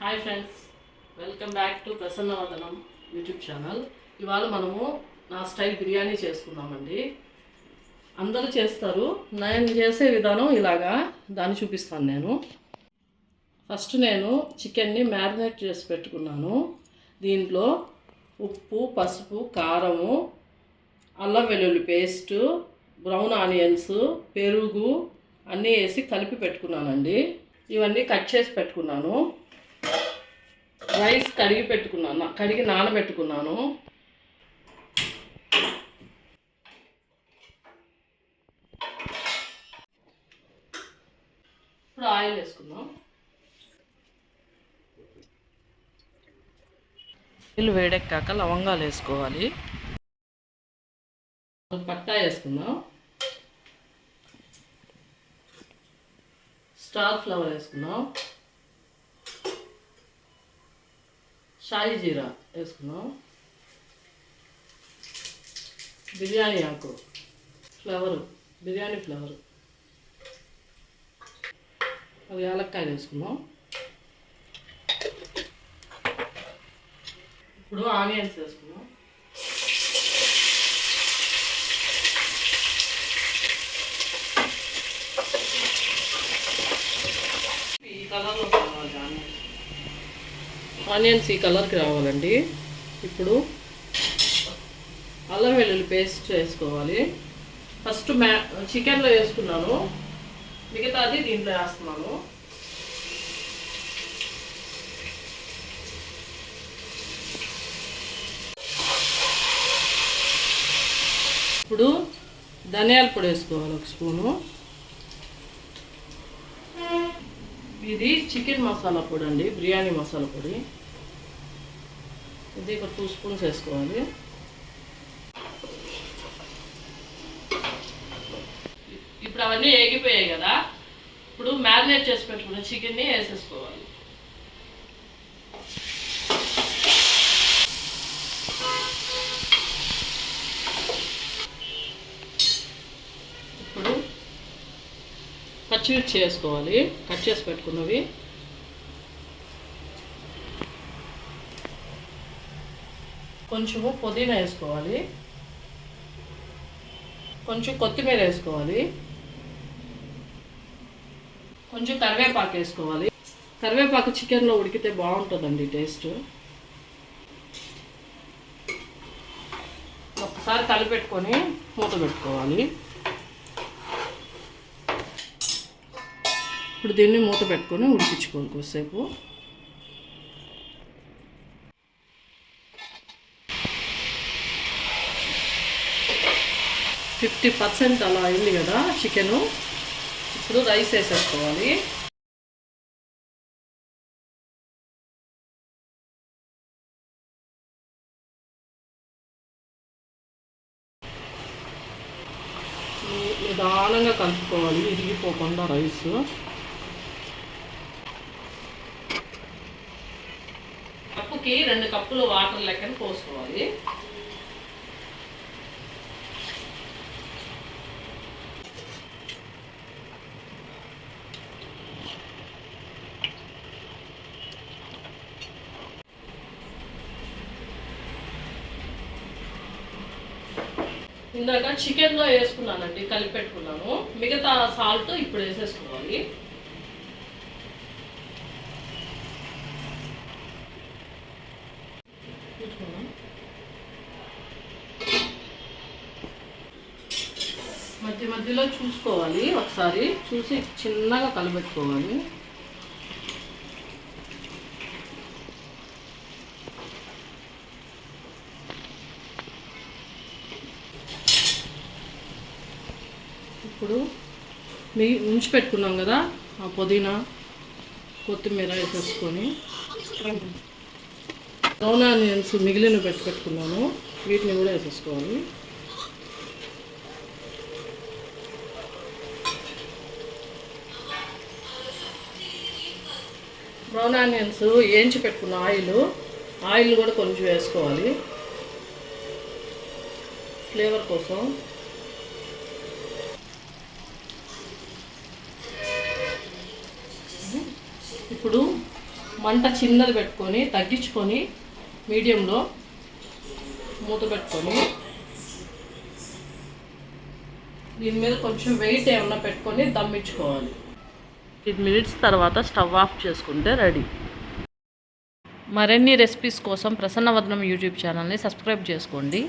Hi friends, welcome back to ప్రసన్నవదనం YouTube channel. ఇవాళ మనము నా స్టైల్ బిర్యానీ చేసుకుందామండి. అందరూ చేస్తారు, నేను చేసే విధానం ఇలాగా, దాన్ని చూపిస్తాను నేను. ఫస్ట్ నేను చికెన్ని మ్యారినేట్ చేసి పెట్టుకున్నాను. దీంట్లో ఉప్పు, పసుపు, కారము, అల్లం వెల్లుల్లి పేస్టు, బ్రౌన్ ఆనియన్స్, పెరుగు అన్నీ వేసి కలిపి పెట్టుకున్నానండి. ఇవన్నీ కట్ చేసి పెట్టుకున్నాను. రైస్ కడిగి నానబెట్టుకున్నాను. ఇప్పుడు ఆయిల్ వేసుకుందాం. ఆయిల్ వేడెక్కాక లవంగాలు వేసుకోవాలి. పట్టా వేసుకుందాం. స్టార్ ఫ్లవర్ వేసుకుందాం. షాయి జీరా వేసుకుందాం. బిర్యానీ ఆకు బిర్యానీ ఫ్లవరు, అది యాలక్కాయలు వేసుకుందాం. ఇప్పుడు ఆనియన్స్ వేసుకుందాం. ఈ కలర్లో కావాలి ఆనియన్స్ ఈ కలర్కి రావాలండి. ఇప్పుడు అల్లం వెల్లుల్లి పేస్ట్ వేసుకోవాలి. ఫస్ట్ చికెన్లో వేసుకున్నాను, మిగతాది దీంట్లో వేస్తున్నాను. ఇప్పుడు ధనియాల పొడి వేసుకోవాలి, ఒక స్పూను. ఇది చికెన్ మసాలా పొడి అండి, బిర్యానీ మసాలా పొడి. ఇది ఒక 2 స్పూన్స్ వేసుకోవాలి. ఇప్పుడు అవన్నీ ఏగిపోయాయి కదా, ఇప్పుడు మ్యారినేట్ చేసి పెట్టుకున్న చికెన్ని వేసేసుకోవాలి. ఇప్పుడు పచ్చిమిర్చి వేసుకోవాలి, కట్ చేసి పెట్టుకున్నవి. కొంచెము పుదీనా వేసుకోవాలి, కొంచెం కొత్తిమీర వేసుకోవాలి, కొంచెం కరివేపాకు వేసుకోవాలి. కరివేపాకు చికెన్లో ఉడికితే బాగుంటుందండి టేస్ట్. ఒకసారి కలిపెట్టుకొని మూత పెట్టుకోవాలి. ఇప్పుడు దీన్ని మూత పెట్టుకొని ఉడికించుకోవాలి కొద్దిసేపు. ఫిఫ్టీ 50% అలా అయింది కదా చికెను. ఇప్పుడు రైస్ వేసేసుకోవాలి. నిదానంగా కలుపుకోవాలి, ఇరిగిపోకుండా రైస్. కప్పుకి 2 కప్పులు వాటర్ లెక్కన పోసుకోవాలి. ఇందాక చికెన్లో వేసుకున్నానండి, కలిపి పెట్టుకున్నాను. మిగతా సాల్ట్ ఇప్పుడు వేసేసుకోవాలి. మధ్య మధ్యలో చూసుకోవాలి, ఒకసారి చూసి చిన్నగా కలిపెట్టుకోవాలి. ఇప్పుడు ఉంచి పెట్టుకున్నాం కదా, ఆ పుదీనా కొత్తిమీర వేసేసుకొని, బ్రౌన్ ఆనియన్స్ మిగిలిన పెట్టుకున్నాను, వీటిని కూడా వేసేసుకోవాలి. బ్రౌన్ ఆనియన్స్ వేయించి పెట్టుకున్న ఆయిల్ కూడా కొంచెం వేసుకోవాలి ఫ్లేవర్ కోసం. ఇప్పుడు మంట చిన్నది పెట్టుకొని తగ్గించుకొని మీడియంలో మూత పెట్టుకొని దీని మీద కొంచెం వెయిట్ ఏమన్నా పెట్టుకొని దమ్మించుకోవాలి. 15 మినిట్స్ తర్వాత స్టవ్ ఆఫ్ చేసుకుంటే రెడీ. మరిన్ని రెసిపీస్ కోసం ప్రసన్నవదనం యూట్యూబ్ ఛానల్ని సబ్స్క్రైబ్ చేసుకోండి.